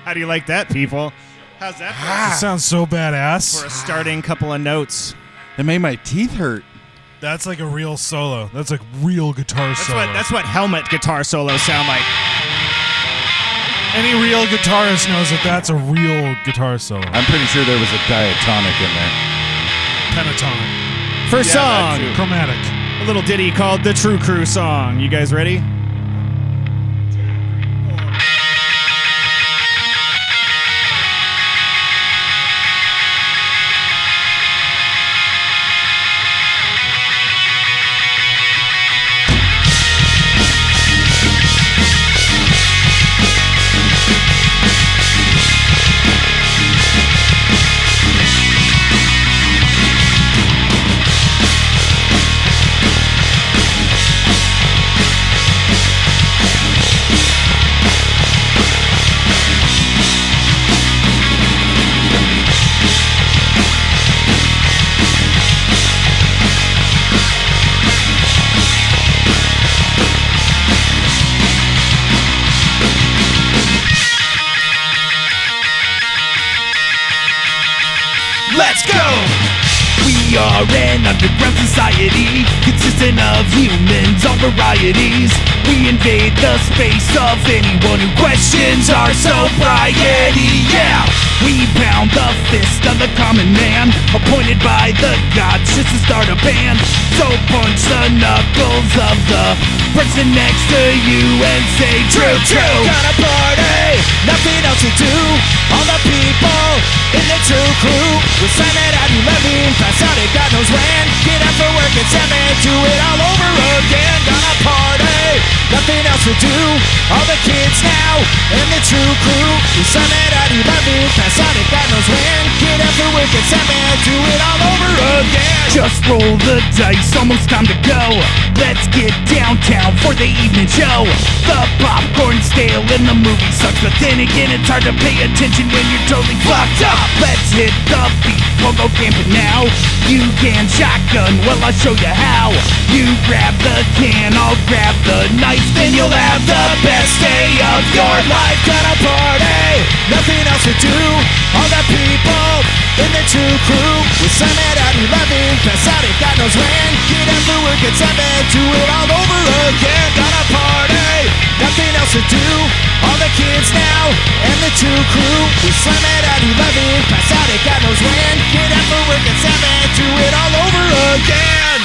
How do you like that, people? How's that That sounds so badass. for a starting couple of notes? It made my teeth hurt. That's like a real solo. That's like real guitar solo. That's what helmet guitar solos sound like. Any real guitarist knows that that's a real guitar solo. I'm pretty sure there was a diatonic in there. Pentatonic. First that song, too. Chromatic. a little ditty called the True Crew song. You guys ready? Let's go! We are an underground society consisting of humans, all varieties. We invade the space of anyone who questions our sobriety. Yeah! We pound the fist of the common man, appointed by the gods just to start a band. So punch the knuckles of the person next to you and say true, true. Gonna party, nothing else to do. All the people in the true crew. We sign it at 11, pass out it God knows when. Get up for work at 7, do it all over again. Gonna party, nothing else to do. All the kids now in the true crew. We sign it at 11, pass out it God knows when. Get up for work at 7, do it all over again. Just roll the dice, almost time to go. Let's get downtown for the evening show. The popcorn's stale and the movie sucks, but then again it's hard to pay attention when you're totally fucked up. Let's hit the beat, we'll go camping now. You can shotgun, well I'll show you how. You grab the can, I'll grab the knife, then you'll have the best day of your life. Gonna party, nothing else to do. All the people in the true crew. We sign it at 11, pass out it God knows when. Get up for work at 7, do it all over again. Gonna party, nothing else to do. All the kids now and the true crew. We slam it at 11, pass out it God knows when. Get up for work at 7, do it all over again.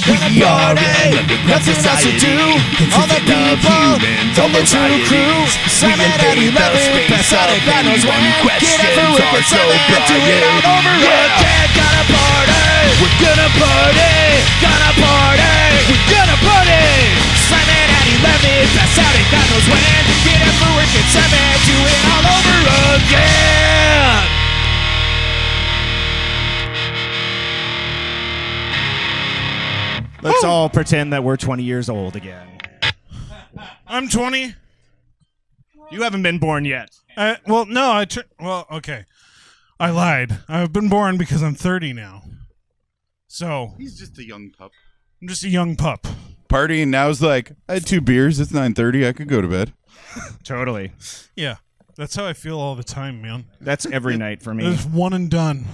We are an underground society, all the people in the true crew. Slam it at 11, pass out it God knows when. Get up for work at 7, do it all over again. Gonna party, we're gonna party. Gonna party, we're gonna party. Slam it at 11, pass out it God knows when. Get up for work at 7, do it all over again. Let's all pretend that we're 20 years old again. I'm 20. You haven't been born yet. Well, no, okay. I lied. I've been born because I'm 30 now. So, He's just a young pup. I'm just a young pup. Partying now's like, I had 2 beers. It's 9:30. I could go to bed. Totally. Yeah. That's how I feel all the time, man. That's every night for me. It's one and done.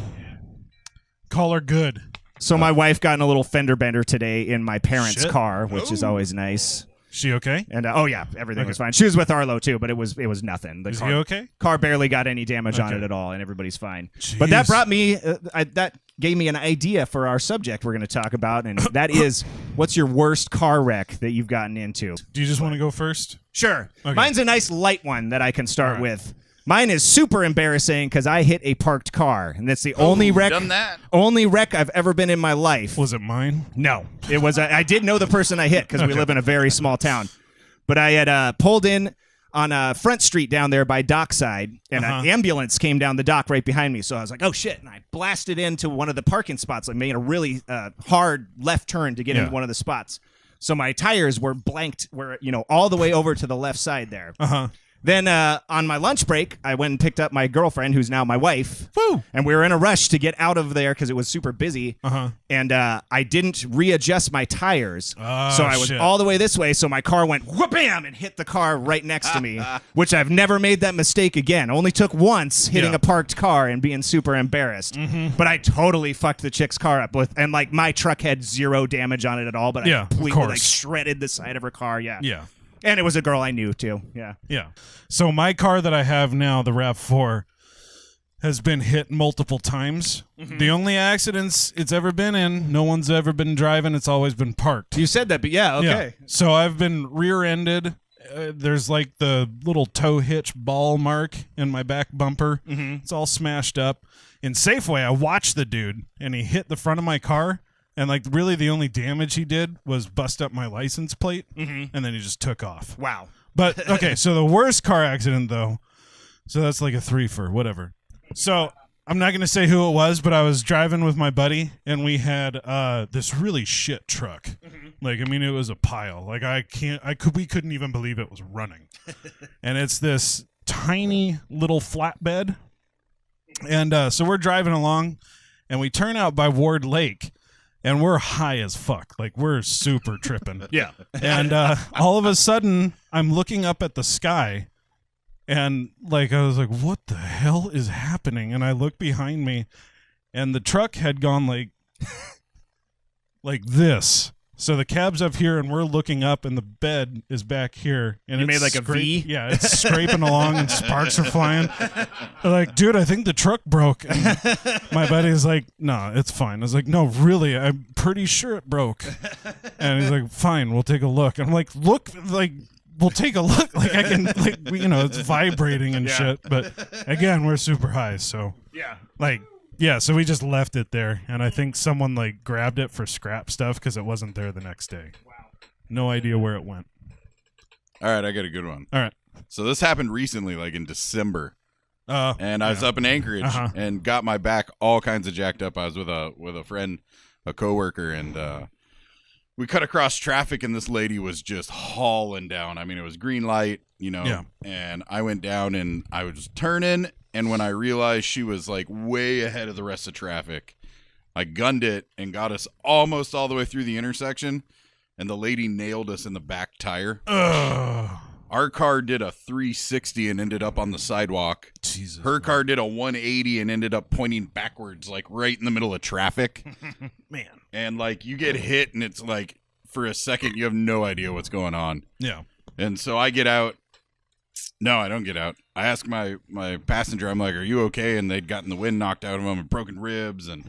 Call her good. So my wife got in a little fender bender today in my parents' Shit. car, which is always nice. She okay? And oh yeah, everything was fine. She was with Arlo too, but it was nothing. The Is car, he okay? Car barely got any damage on Okay. it at all, and everybody's fine. But that Jeez. brought me that gave me an idea for our subject we're going to talk about, and that is, what's your worst car wreck that you've gotten into? Do you just want to go first? Sure. Okay. Mine's a nice light one that I can start All right. with. Mine is super embarrassing because I hit a parked car, and that's the only wreck I've ever been in my life. Was it mine? No, it was. I did know the person I hit because we live in a very small town. But I had pulled in on Front Street down there by Dockside, and an ambulance came down the dock right behind me. So I was like, oh, shit. And I blasted into one of the parking spots, like made a really hard left turn to get into one of the spots. So my tires were blanked, all the way over to the left side there. Then on my lunch break, I went and picked up my girlfriend, who's now my wife. Woo! And we were in a rush to get out of there because it was super busy. And I didn't readjust my tires. So I was all the way this way. So my car went whoop-bam and hit the car right next to me, which I've never made that mistake again. Only took once hitting a parked car and being super embarrassed. But I totally fucked the chick's car up and like my truck had zero damage on it at all. But I completely like shredded the side of her car. Yeah. And it was a girl I knew, too. Yeah. So my car that I have now, the RAV4, has been hit multiple times. The only accidents it's ever been in, no one's ever been driving. It's always been parked. You said that, but okay. Yeah. So I've been rear-ended. There's like the little tow hitch ball mark in my back bumper. It's all smashed up. In Safeway, I watched the dude, and he hit the front of my car. And, like, really the only damage he did was bust up my license plate, and then he just took off. Wow. But, okay, so the worst car accident, though, so that's like a 3 for whatever. So I'm not going to say who it was, but I was driving with my buddy, and we had this really shit truck. Like, I mean, it was a pile. Like, we couldn't even believe it was running. And it's this tiny little flatbed. And so we're driving along, and we turn out by Ward Lake. And we're high as fuck. Like, we're super tripping. Yeah. And all of a sudden, I'm looking up at the sky. And, like, I was like, what the hell is happening? And I look behind me. And the truck had gone, like this. So the cab's up here, and we're looking up, and the bed is back here. And you made like a V? Yeah, it's scraping along, and sparks are flying. They're like, dude, I think the truck broke. And my buddy's like, no, it's fine. I was like, no, really, I'm pretty sure it broke. And he's like, fine, we'll take a look. And I'm like, look, like, we'll take a look. Like, I can, like, it's vibrating and shit. But, again, we're super high, so. Yeah. Like. Yeah, so we just left it there, and I think someone, like, grabbed it for scrap stuff because it wasn't there the next day. Wow. No idea where it went. All right, I got a good one. All right. So this happened recently, like in December. And I was up in Anchorage and got my back all kinds of jacked up. I was with a friend, a coworker, and we cut across traffic, and this lady was just hauling down. I mean, it was green light, and I went down, and I was turning. And when I realized she was, like, way ahead of the rest of traffic, I gunned it and got us almost all the way through the intersection, and the lady nailed us in the back tire. Our car did a 360 and ended up on the sidewalk. Jesus. Her car did a 180 and ended up pointing backwards, like, right in the middle of traffic. Man. And, like, you get hit, and it's, like, for a second, you have no idea what's going on. Yeah. And so I get out. No, I don't get out. I ask my passenger, I'm like, are you okay? And they'd gotten the wind knocked out of them and broken ribs. And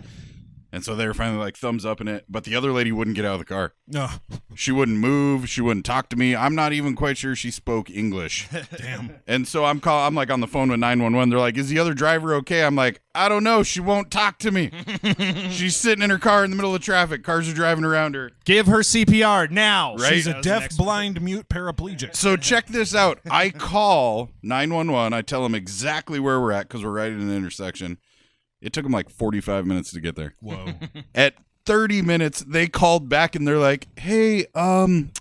so they were finally like thumbs up in it. But the other lady wouldn't get out of the car. No. She wouldn't move. She wouldn't talk to me. I'm not even quite sure she spoke English. Damn. And so I'm like on the phone with 911. They're like, is the other driver okay? I'm like, I don't know. She won't talk to me. She's sitting in her car in the middle of traffic. Cars are driving around her. Give her CPR now. Right? She's a deaf, blind, mute paraplegic. So check this out. I call 911. I tell them exactly where we're at because we're right in an intersection. It took them like 45 minutes to get there. Whoa. At 30 minutes, they called back and they're like, hey, can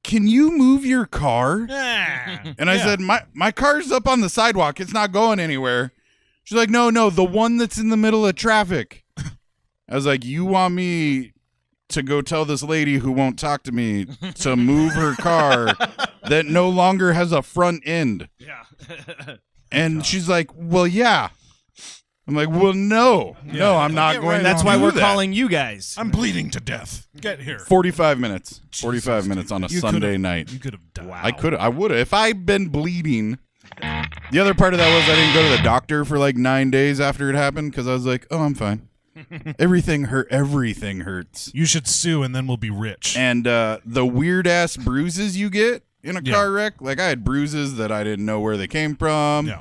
you move your car? And I said, my car's up on the sidewalk. It's not going anywhere. She's like, no, the one that's in the middle of traffic. I was like, you want me to go tell this lady who won't talk to me to move her car that no longer has a front end? Yeah. And she's like, well, yeah. I'm like, well, no, I'm not going to That's why we're calling you guys. I'm bleeding to death. Get here. 45 minutes. 45 minutes on a Sunday night. You could have died. Wow. I would have. If I'd been bleeding. The other part of that was I didn't go to the doctor for like 9 days after it happened because I was like, oh, I'm fine. Everything hurts. You should sue and then we'll be rich. And the weird-ass bruises you get in a car wreck, like I had bruises that I didn't know where they came from. Yeah.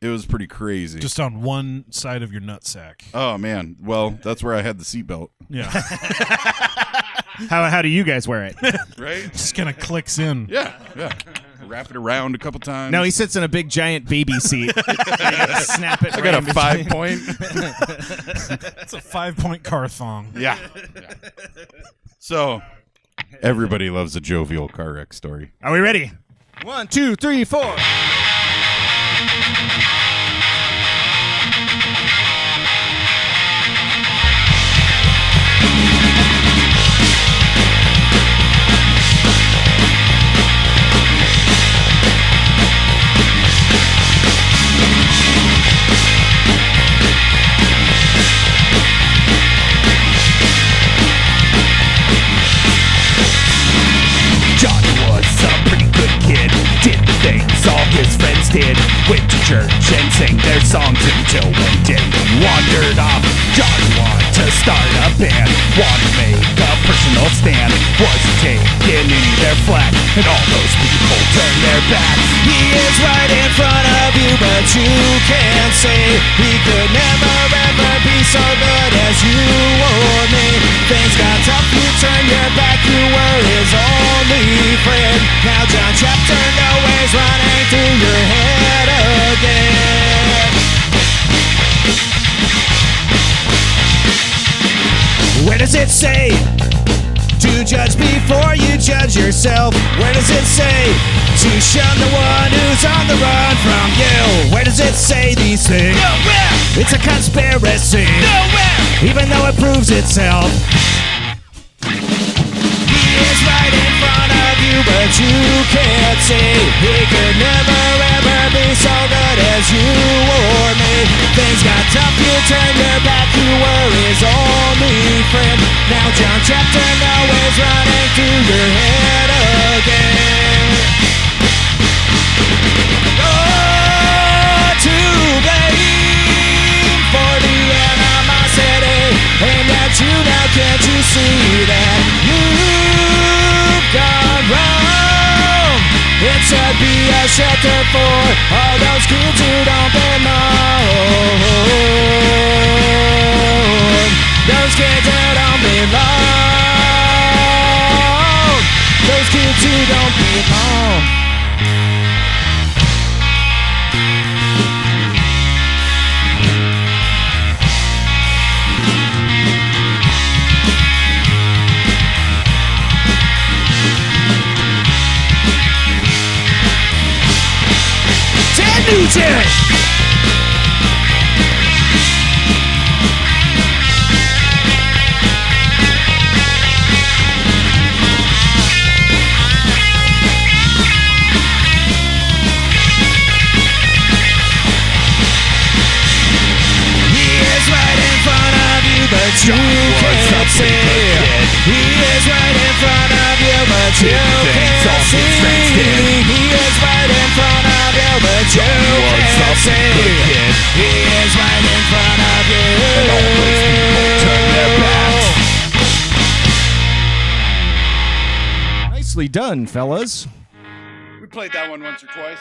It was pretty crazy. Just on one side of your nutsack. Oh, man. Well, that's where I had the seatbelt. Yeah. How do you guys wear it? Right? Just kind of clicks in. Yeah. wrap it around a couple times. No, he sits in a big giant baby seat. Snap it. I got a 5-point. It's a 5-point car thong. Yeah. So, everybody loves a jovial car wreck story. Are we ready? 1, 2, 3, 4. Johnny was a pretty good kid, did the things all his friends did. Went to church and sang their songs until one day he wandered off. Johnny wanted to start a band, wanted to make a personal stand. Wasn't taking any of their flack, and all those people turned their backs. He is right in front of you, but you can't say he could never ever be so good as you or me. Things got tough, you turned your back, you were his only friend. Now John Chapter always running through your head again. Where does it say to judge before you judge yourself? Where does it say to shun the one who's on the run from you? Where does it say these things? Nowhere! It's a conspiracy. Nowhere! Even though it proves itself. He is right in front of you, but you can't see. He could never ever be so good as you or me. Things got tough, you turned your back, you were his only friend. Now John Chapter always running through your head again. You're to blame for the animosity, and that you now can't you see that you've gone wrong? It should be a shelter for all those kids who don't belong. Those kids who don't belong. Those kids who don't belong. Nugent! But you can't see. He is right in front of you, but you can't see. He is right in front of you, but you can't see. He is right in front of you. And all those people turn their backs. Nicely done, fellas. We played that one once or twice.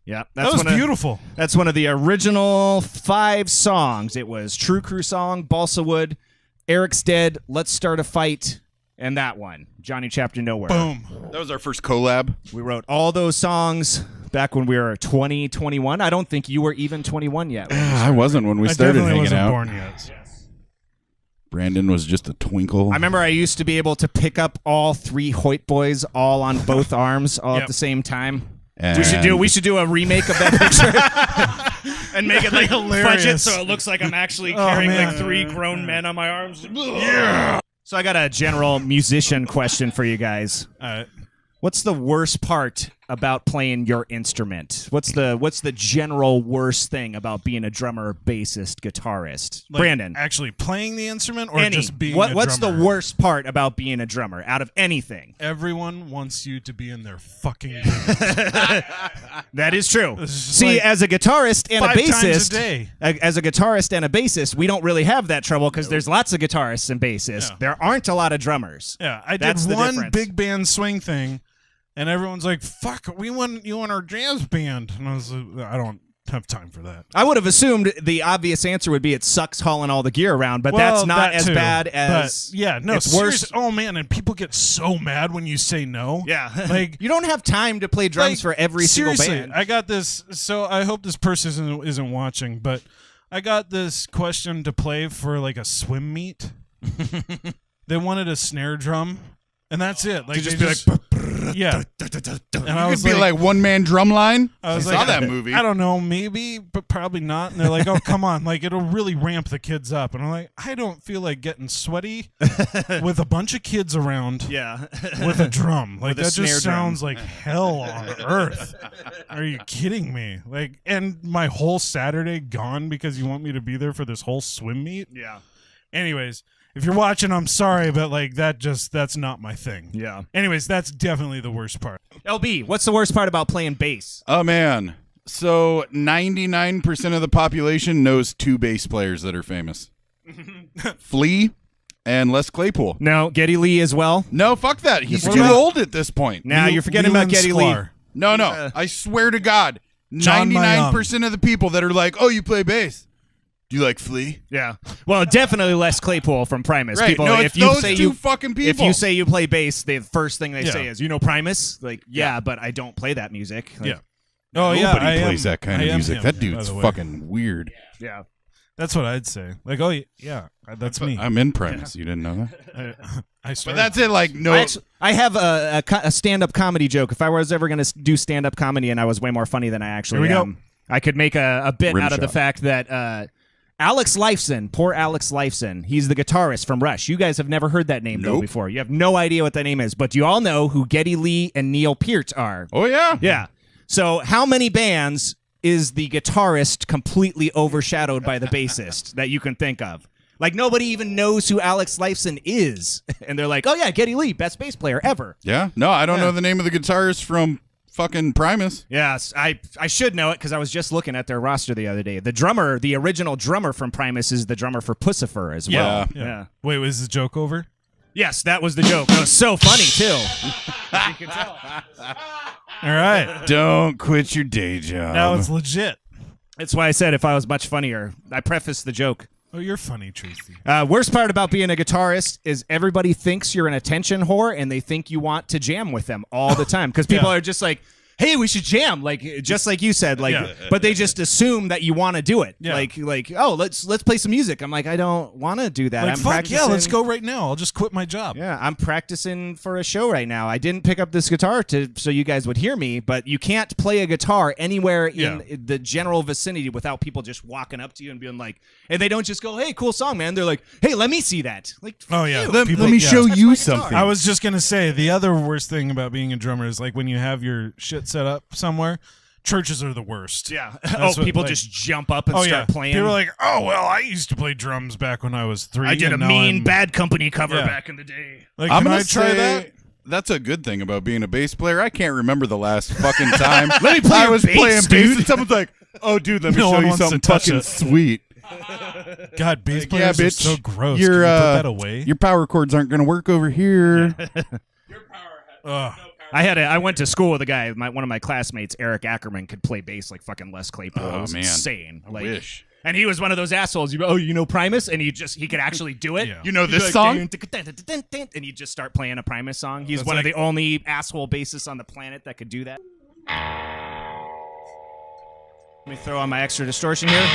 Yeah, That was beautiful. That's one of the original 5 songs. It was True Crew Song, Balsa Wood, Eric's Dead, Let's Start a Fight, and that one, Johnny Chapter Nowhere. Boom. That was our first collab. We wrote all those songs back when we were 20, 21. I don't think you were even 21 yet. I wasn't when we started definitely hanging wasn't out. born yet. Brandon was just a twinkle. I remember I used to be able to pick up all 3 Hoyt boys all on both arms all at the same time. And We should do a remake of that picture and make it like Hilarious. fudge it so it looks like I'm actually carrying like 3 grown men on my arms. Yeah. So I got a general musician question for you guys. All right. What's the worst part about playing your instrument? What's the general worst thing about being a drummer, bassist, guitarist? Like Brandon, actually playing the instrument or any. just being What's a the drummer? worst part about being a drummer out of anything? Everyone wants you to be in their fucking band. That is true. This is just See, like as a guitarist and a 5 times bassist, a day. as a guitarist and a bassist, we don't really have that trouble because there's lots of guitarists and bassists. Yeah. There aren't a lot of drummers. Yeah, I That's did the one difference. big band swing thing, and everyone's like, "Fuck, we want you in our jazz band," and I was like, "I don't have time for that. I would have assumed the obvious answer would be it sucks hauling all the gear around, but that's not as bad as. But, yeah, no, it's worse. Oh man, and people get so mad when you say no. Yeah, like you don't have time to play drums for every single band. I got this. So I hope this person isn't watching, but I got this question to play for like a swim meet. They wanted a snare drum. And that's it. Like, just be like, yeah. And I was like one-man drum line. I was saw that movie. I don't know, maybe, but probably not. And they're like, oh, come on. Like, it'll really ramp the kids up. And I'm like, I don't feel like getting sweaty with a bunch of kids around with a drum. Like, that just sounds like hell on earth. Are you kidding me? Like, and my whole Saturday gone because you want me to be there for this whole swim meet? Yeah. Anyways. If you're watching, I'm sorry, but like that's not my thing. Yeah. Anyways, that's definitely the worst part. LB, what's the worst part about playing bass? Oh man. So 99% of the population knows 2 bass players that are famous. Flea and Les Claypool. No, Geddy Lee as well. No, fuck that. He's too old at this point. Now you're forgetting about Geddy Lee. No. I swear to God, 99% of the people that are like, "Oh, you play bass. Do you like Flea?" Yeah. Well, definitely Les Claypool from Primus. Right. People, No, if it's you those say two you fucking people. If you say you play bass, the first thing they say is, "You know Primus?" Like, yeah, but I don't play that music. Like, Oh yeah. Nobody plays that kind of music. Him, that dude's fucking weird. Yeah. That's what I'd say. Like, oh yeah, that's me. I'm in Primus. You didn't know that? But that's it. Like, no. I have a stand-up comedy joke. If I was ever going to do stand-up comedy and I was way more funny than I actually am, I could make a bit out of the fact that Alex Lifeson, poor Alex Lifeson, he's the guitarist from Rush. You guys have never heard that name though before. You have no idea what that name is, but you all know who Geddy Lee and Neil Peart are. Oh, yeah. Yeah. So how many bands is the guitarist completely overshadowed by the bassist that you can think of? Like, nobody even knows who Alex Lifeson is. And they're like, oh, yeah, Geddy Lee, best bass player ever. Yeah. No, I don't know the name of the guitarist from fucking Primus. Yes, I should know it because I was just looking at their roster the other day. The drummer, the original drummer from Primus is the drummer for Pussifer as well. Yeah. Wait, was the joke over? Yes, that was the joke. It was so funny, too. You can tell. All right. Don't quit your day job. Now it's legit. That's why I said if I was much funnier. I prefaced the joke. Oh, you're funny, Tracy. Worst part about being a guitarist is everybody thinks you're an attention whore and they think you want to jam with them all the time because people are just like, hey, we should jam, like just like you said, like, but they just assume that you want to do it, like, oh, let's play some music. I'm like, I don't want to do that. Like, I'm fuck practicing. yeah, let's go right now. I'll just quit my job. Yeah, I'm practicing for a show right now. I didn't pick up this guitar so you guys would hear me, but you can't play a guitar anywhere in the general vicinity without people just walking up to you and being like, and they don't just go, hey, cool song, man. They're like, hey, let me see that. Like, oh yeah, let me show you something. I was just gonna say the other worst thing about being a drummer is like when you have your shit set up somewhere. Churches are the worst. Yeah. People just jump up and start playing. They were like, oh, well, I used to play drums back when I was 3. I did a mean Bad Company cover back in the day. Like, I'm can gonna I try that? That's a good thing about being a bass player. I can't remember the last fucking time Let me play I your was bass, playing dude. bass and someone's like, oh, dude, let me No show one you wants to something touch fucking it. sweet. God, bass Like, players yeah, are bitch, so gross. Your, Can you put that away? Your power chords aren't going to work over here. I went to school with a guy. One of my classmates, Eric Ackerman, could play bass like fucking Les Claypool. It was insane. I wish. And he was one of those assholes. You know Primus, and he could actually do it. Yeah. You know this song? And he'd just start playing a Primus song. He's one of the only asshole bassists on the planet that could do that. Let me throw on my extra distortion here.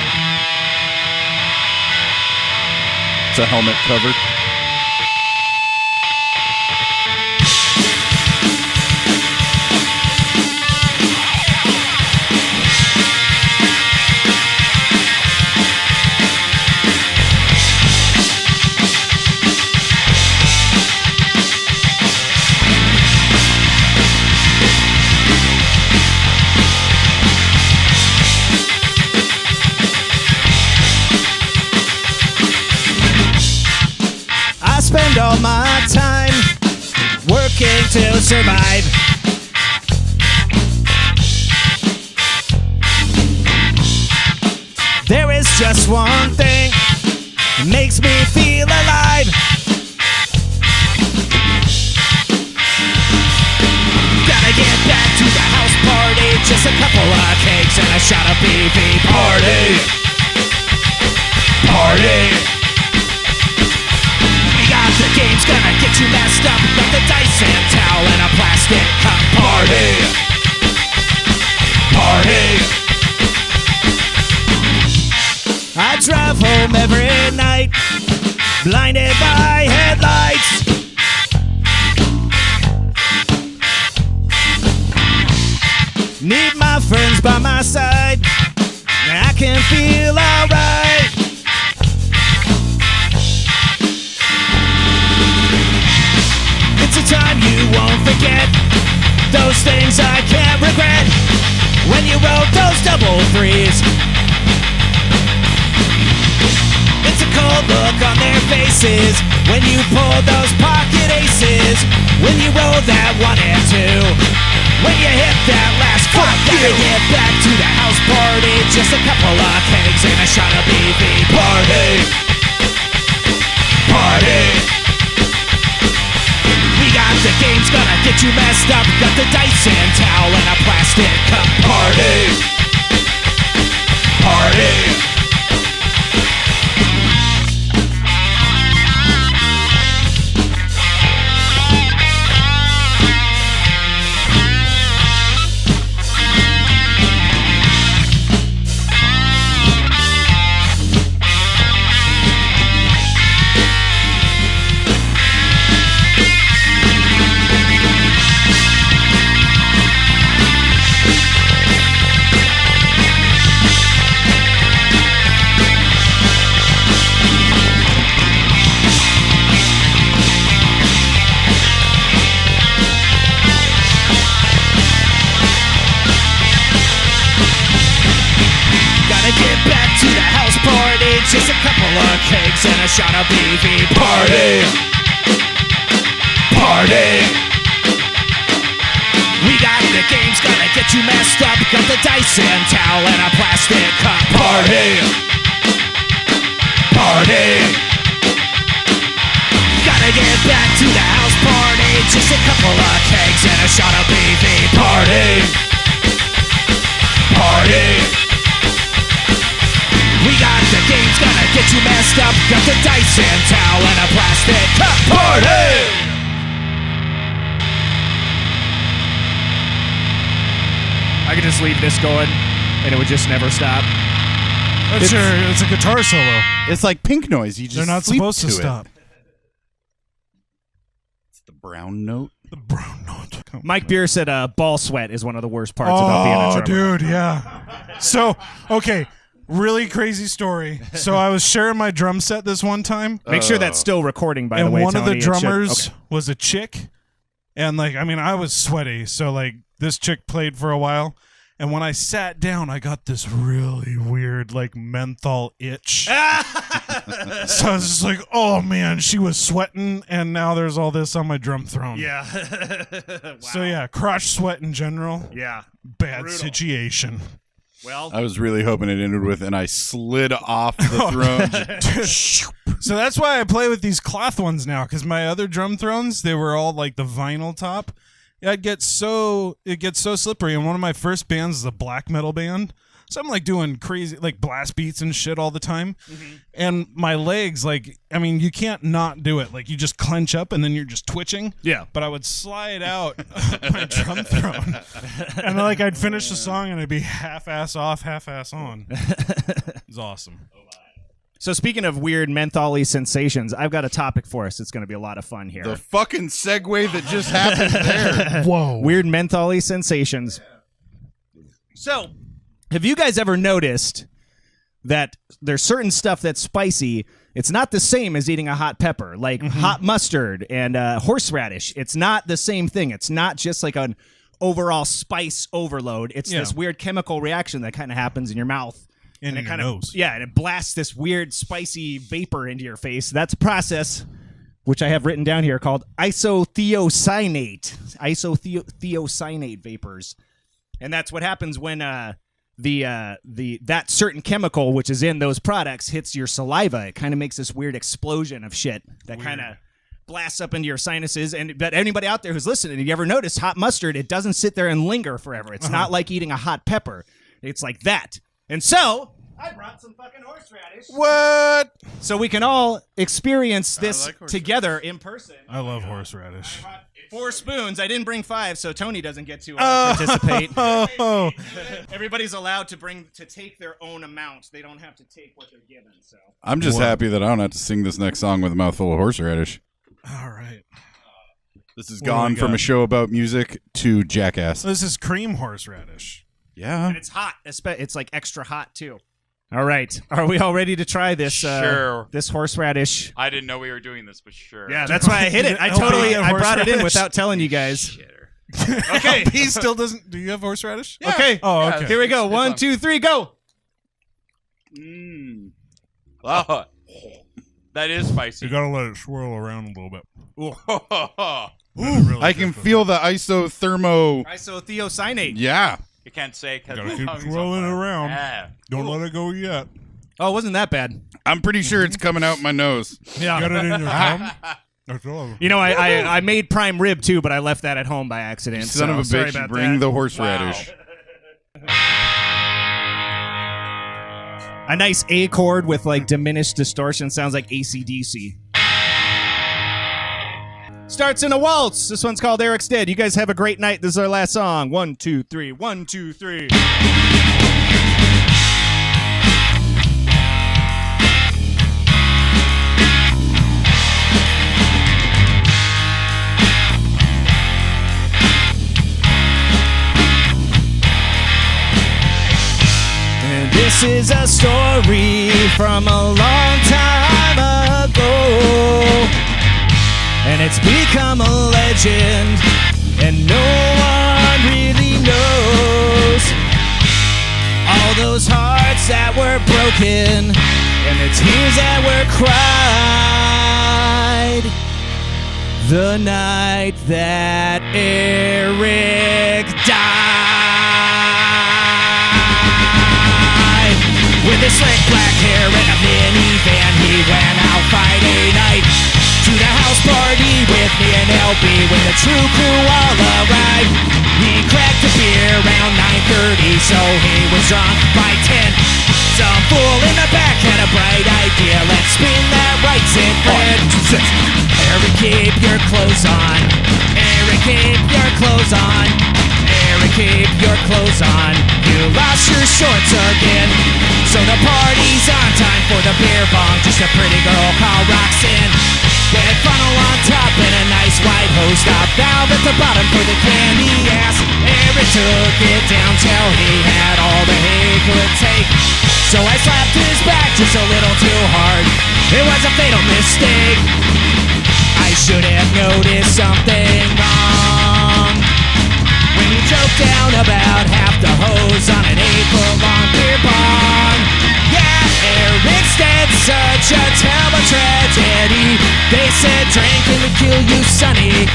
It's a helmet cover. Spend all my time working to survive. There is just one thing that makes me feel alive. Gotta get back to the house party, just a couple of cakes and a a shot of BV. Party! Party! We got the games gonna get you messed up. Got the dice and towel and a plastic cup. Party! Party! I drive home every night, blinded by headlights. Need my friends by my side, I can feel alright. It's a time you won't forget, those things I can't regret. When you wrote those double threes, it's a cold look on their faces when you pull those pocket aces. When you roll that 1 and 2, when you hit that last fuck, gotta get back to the house party. Just a couple of kegs and a shot of BV. Party, party. We got the games gonna get you messed up. Got the dice and towel and a plastic cup. Party, party. Just a couple of cakes and a shot of BV. Party, party. We got the games gonna get you messed up. Got the dice and towel and a plastic cup. Party, party. Gotta get back to the house party. Just a couple of cakes and a shot of BV. Party, party. We got the games gonna get you messed up. Got the dice and towel and a plastic cup. Party! I could just leave this going and it would just never stop. It's a guitar solo. It's like pink noise. You just They're not sleep supposed to it. stop. It's the brown note. The brown note. Mike Beer said ball sweat is one of the worst parts about being a drummer. Dude, yeah. So, okay. Really crazy story. So I was sharing my drum set this one time. Make sure that's still recording, by the And way, one of Tony. the drummers was a chick. And I was sweaty. So this chick played for a while. And when I sat down, I got this really weird menthol itch. So I was just like, oh man, she was sweating. And now there's all this on my drum throne. Yeah. Wow. So yeah, crotch sweat in general. Yeah. Bad Brutal. situation. Well, I was really hoping it ended with, and I slid off the throne. So that's why I play with these cloth ones now, because my other drum thrones, they were all the vinyl top. It gets so slippery. And one of my first bands is a black metal band. So I'm doing crazy blast beats and shit all the time. Mm-hmm. And my legs, you can't not do it. You just clench up and then you're just twitching. Yeah. But I would slide out my drum throne. And I'd finish the song and I'd be half-ass off, half-ass on. It was awesome. so speaking of weird menthol-y sensations, I've got a topic for us. It's going to be a lot of fun here. The fucking segue that just happened there. Whoa. Weird menthol-y sensations. So, have you guys ever noticed that there's certain stuff that's spicy? It's not the same as eating a hot pepper, hot mustard and horseradish. It's not the same thing. It's not just an overall spice overload. It's this weird chemical reaction that kind of happens in your mouth. And it kind of nose. Yeah, and it blasts this weird spicy vapor into your face. That's a process, which I have written down here, called isothiocyanate. Isothiocyanate vapors. And that's what happens when that certain chemical which is in those products hits your saliva. It kind of makes this weird explosion of shit that kind of blasts up into your sinuses. But anybody out there who's listening, you ever notice hot mustard? It doesn't sit there and linger forever. It's not like eating a hot pepper. It's like that. And so I brought some fucking horseradish. What? So we can all experience this together in person. I love horseradish. 4 spoons. I didn't bring 5, so Tony doesn't get to participate. Oh. Everybody's allowed to take their own amount. They don't have to take what they're given. So I'm just happy that I don't have to sing this next song with a mouthful of horseradish. All right. This has gone from a show about music to Jackass. This is cream horseradish. Yeah. And it's hot. It's like extra hot too. All right. Are we all ready to try this? Sure. This horseradish. I didn't know we were doing this, but sure. Yeah, that's why I hit it. I brought it in without telling you guys. Okay. He still doesn't. Do you have horseradish? Yeah. Okay. Oh, okay. Here we go. 1, 2, 3, go. Oh, that is spicy. You gotta let it swirl around a little bit. I can feel the Isothiocyanate. Yeah. You can't say because Gotta keep swirling it around. Yeah. Don't let it go yet. Oh, it wasn't that bad. I'm pretty sure it's coming out my nose. Yeah. Got it in your thumb? That's all. You know, I made prime rib too, but I left that at home by accident. Son of a sorry bitch, about bring that. the horseradish. A nice A chord with like diminished distortion sounds like AC/DC. Starts in a waltz. This one's called Eric's Dead. You guys have a great night. This is our last song. 1, 2, 3. 1, 2, 3. And this is a story from a long time ago. And it's become a legend, and no one really knows all those hearts that were broken, and the tears that were cried the night that Eric died. With his slick black hair and a minivan, he went out Friday night to the house party with me and LB when the true crew all arrived. He cracked a beer around 9:30, so he was drunk by 10. Some fool in the back had a bright idea. Let's spin that right and red. Eric, keep your clothes on. Eric, keep your clothes on. Eric, keep your clothes on. You lost your shorts again. So the party's on time for the beer bong. Just a pretty girl called Roxanne. With funnel on top and a nice white hose stop valve at the bottom for the candy ass. Eric took it down till he had all the he could take. So I slapped his back just a little too hard. It was a fatal mistake. I should have noticed something wrong when he choked down about half the hose on an 8-foot-long beer bong. Yeah, Eric's dead, such a terrible tragedy. They said drinking would kill you, sonny.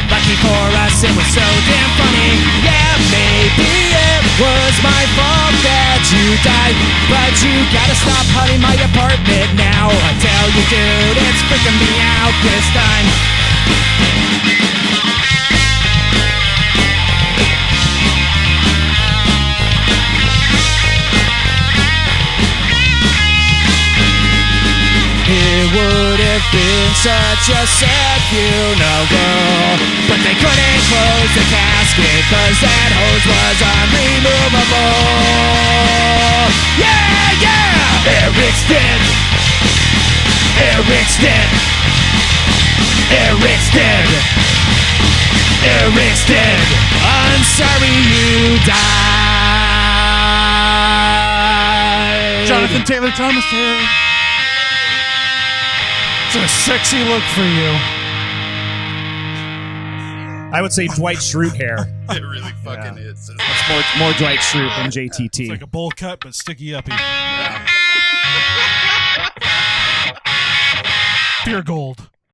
Lucky for us, it was so damn funny. Yeah, maybe it was my fault that you died, but you gotta stop hunting my apartment now. I tell you, dude, it's freaking me out this time. It would have been such a sad funeral, but they couldn't close the casket cause that hose was unremovable. Yeah, yeah! Eric's dead! Eric's dead! Eric's dead! Eric's dead! I'm sorry you died! Jonathan Taylor Thomas here. It's a sexy look for you. I would say Dwight Schrute hair. It really fucking is. It's more Dwight Schrute than JTT. It's like a bowl cut, but sticky uppy. Pure gold.